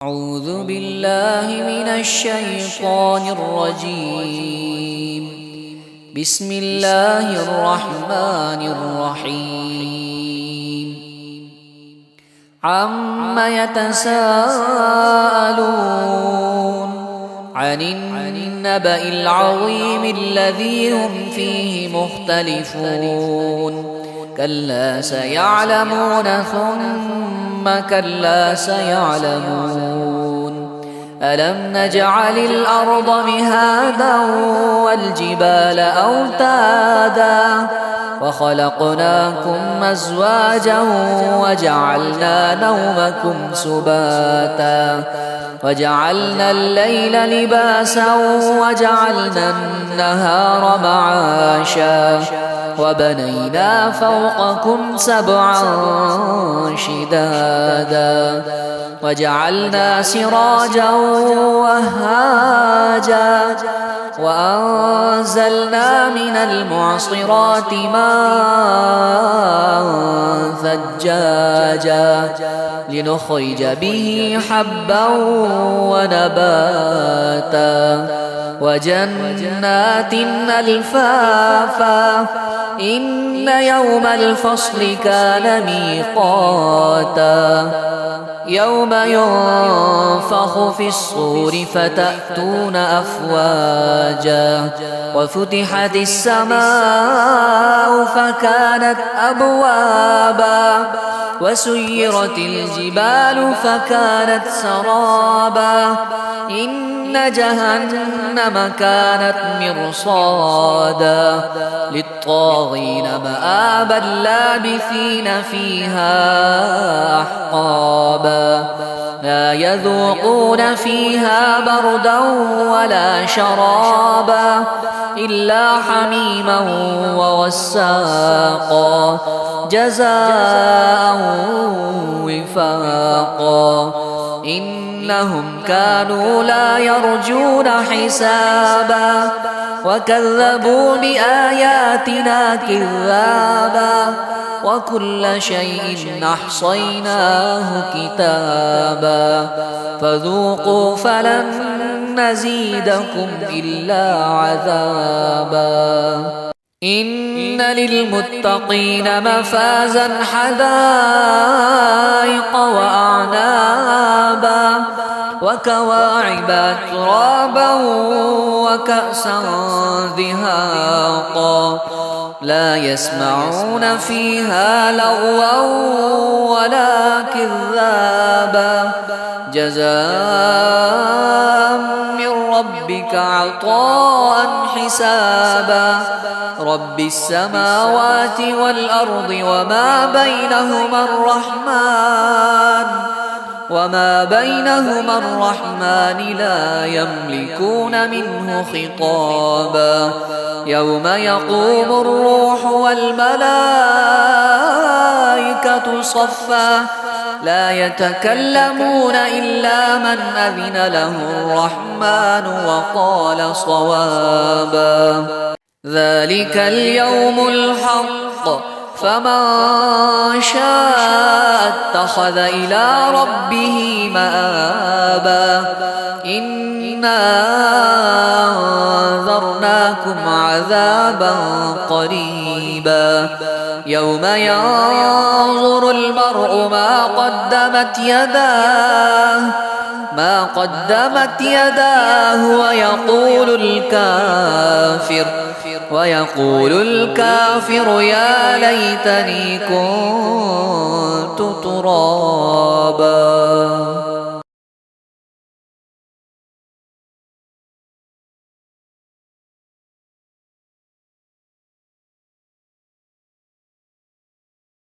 أعوذ بالله من الشيطان الرجيم. بسم الله الرحمن الرحيم. عم يتساءلون عن النبأ العظيم الذي هم فيه مختلفون. كلا سيعلمون ثم كلا سيعلمون. ألم نجعل الأرض مهادا والجبال أوتادا وخلقناكم أزواجا وجعلنا نومكم سباتا وجعلنا الليل لباسا وجعلنا النهار معاشا وبنينا فوقكم سبعا شدادا وجعلنا سراجا وهاجا وأنزلنا من المعصرات ماء ثجاجا لنخرج به حبا ونباتا وجنات ألفافا إن يوم الفصل كان ميقاتا يوم ينفخ في الصور فتأتون أفواجا وفتحت السماء فكانت أبوابا وسيرت الجبال فكانت سرابا إن جهنم كانت مرصادا للطاغين مآبا لابثين فيها أحقابا لا يذوقون فيها بردا ولا شرابا إلا حميما وغساقا جزاء وفاقا إنهم كانوا لا يرجون حسابا وكذبوا بآياتنا كذابا وكل شيء أحصيناه كتابا فذوقوا فلن نزيدكم إلا عذابا إن للمتقين مفازا حدائق وأعنابا وكواعب أترابا وكأسا دهاقا لا يسمعون فيها لغوا ولا كذابا جزاء من ربك عطاء حسابا رب السماوات والأرض وما بينهما الرحمن لا يملكون منه خطابا يوم يقوم الروح والملائكة صفا لا يتكلمون إلا من أذن له الرحمن وقال صوابا ذلك اليوم الحق فمن شاء اتخذ إلى ربه مآبا إنا أنذرناكم عذابا قريبا يوم ينظر المرء ما قدمت يداه ويقول الكافر يا ليتني كنت ترابا.